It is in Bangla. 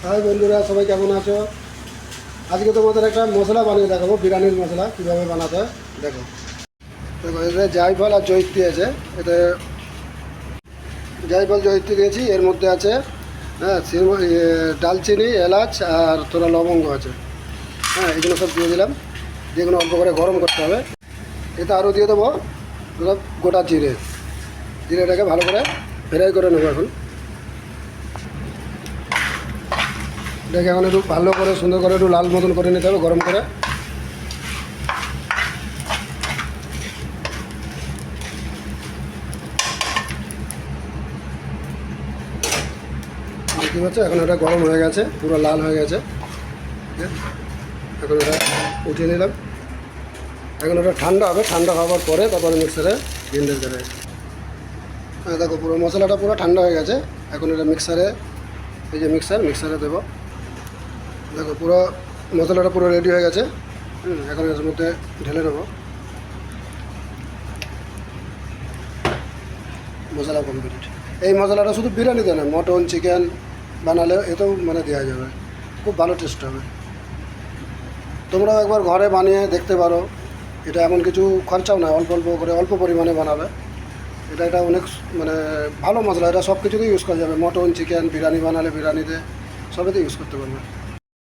হাই বন্ধুরা, সবাই কেমন আছো? আজকে তোমাদের একটা মশলা বানিয়ে দেখাবো, বিরিয়ানির মশলা কীভাবে বানাতে হয়। দেখো দেখো, এতে জায়ফল আর জয়িত্রী আছে। এতে জায়ফল জয়িত্রী দিয়েছি, এর মধ্যে আছে ডালচিনি, এলাচ আর তোরা লবঙ্গ আছে। এগুলো সব দিয়ে দিলাম, যেগুলো অল্প করে গরম করতে হবে। এতে আরও দিয়ে দেবো গোটা জিরেটাকে ভালো করে ফ্রাই করে নেবো। এখন একটু ভালো করে সুন্দর করে একটু লাল মতন করে নিতে হবে গরম করে। দেখতে পাচ্ছ, এখন এটা গরম হয়ে গেছে, পুরো লাল হয়ে গেছে। এখন এটা উঠিয়ে নিলাম। এখন ওটা ঠান্ডা হবে, ঠান্ডা হওয়ার পরে তারপরে মিক্সারে গ্রাইন্ডার করে। দেখো পুরো মশলাটা পুরো ঠান্ডা হয়ে গেছে। এখন এটা মিক্সারে, এই যে মিক্সারে দেবো। দেখো পুরো মশলাটা পুরো রেডি হয়ে গেছে। এখন এর মধ্যে ঢেলে নেবো। মশলা কমপ্লিট। এই মশলাটা শুধু বিরিয়ানিতে না, মটন চিকেন বানালে এতেও মানে দেওয়া যাবে, খুব ভালো টেস্ট হবে। তোমরাও একবার ঘরে বানিয়ে দেখতে পারো। এটা এমন কিছু খরচাও না, অল্প অল্প করে অল্প পরিমাণে বানাবে। এটা অনেক মানে ভালো মশলা। এটা সব কিছুতেই ইউজ করা যাবে, মটন চিকেন বিরিয়ানি বানালে বিরিয়ানিতে সবেতেই ইউজ করতে পারবে।